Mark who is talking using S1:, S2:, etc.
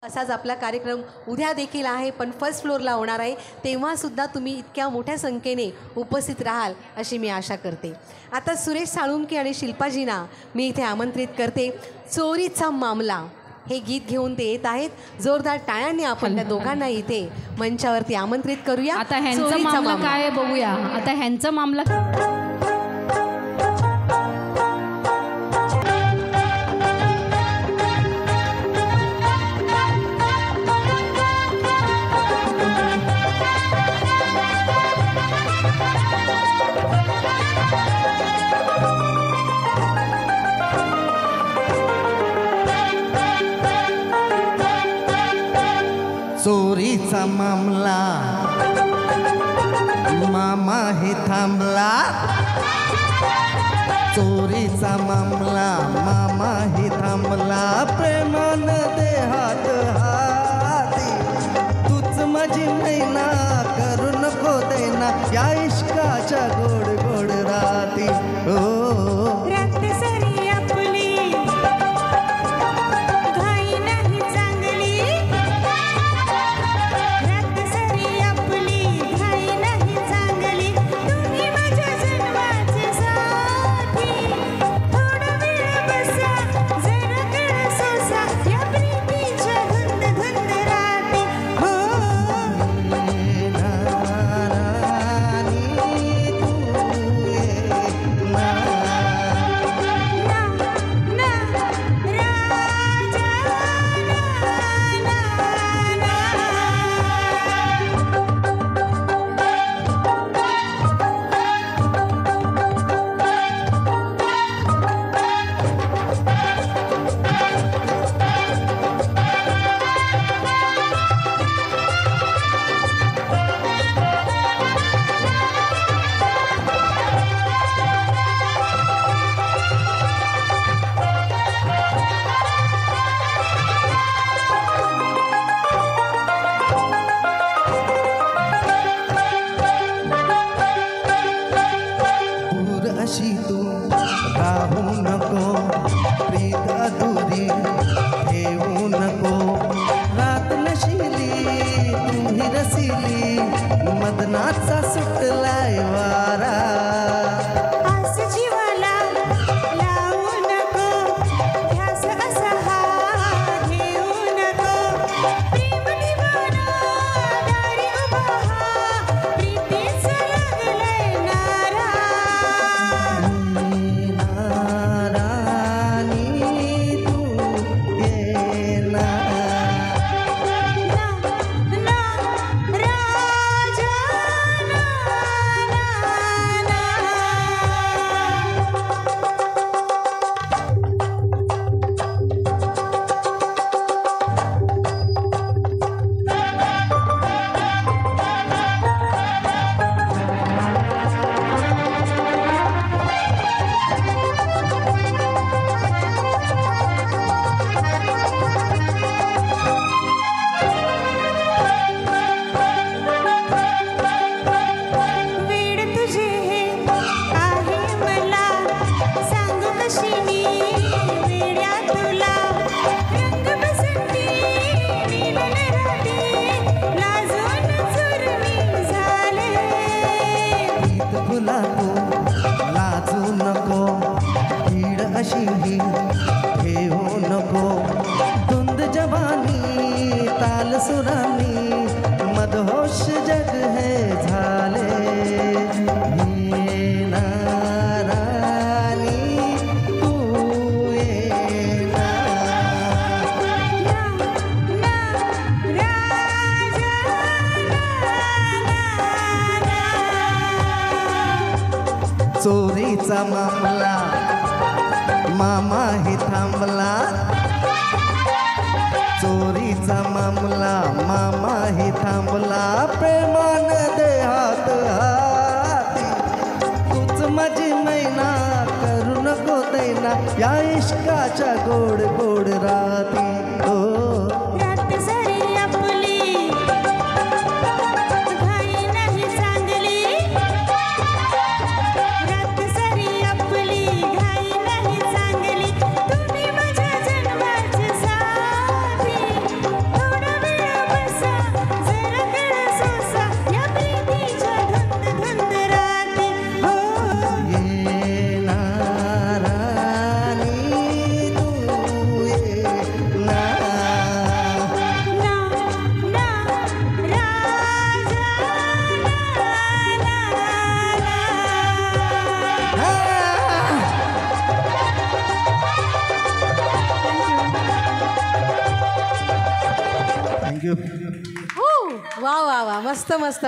S1: असाच आपला कार्यक्रम उद्या देखील आहे, पण फर्स्ट फ्लोअरला होणार आहे. तेव्हासुद्धा तुम्ही इतक्या मोठ्या संख्येने उपस्थित राहाल अशी मी आशा करते. आता सुरेश साळुंके आणि शिल्पाजींना मी इथे आमंत्रित करते. चोरीचा मामला हे गीत घेऊन ते येत आहेत. जोरदार टाळ्यांनी आपण त्या दोघांना इथे मंचावरती आमंत्रित करूया.
S2: आता ह्यांचा मामला काय बघूया. आता ह्यांचा मामला
S3: चोरीचा मामला मामा हे थांबला. चोरीचा मामला मामा हे थांबला. प्रेमान देहात हाती तूच माझी मैना करू नको देना या इश्काच्या गोड गोड राती. हो अशी तू राहू नको प्रीत अधुरी ठेवू नको. रात नशिली तुम्ही रसिली मदनाचा सुटलाय वारा. लाजू नको भीड अशी ही ठेवू नको. धुंद जवानी ताल सुरानी मदहोश जग है झाले. ये नारानी तू ये ना. चोरीचा मामला मामा हे थांबला. चोरीचा मामला मामा हे थांबला. प्रेमान देहात हाती तूच माझी मैना करू नको देना या इश्काच्या गोड गोड राती. हो
S4: तुम्ही माझ्या जन्माचे साथी.
S3: थँक्यू.
S1: हो वा वा वा मस्त मस्त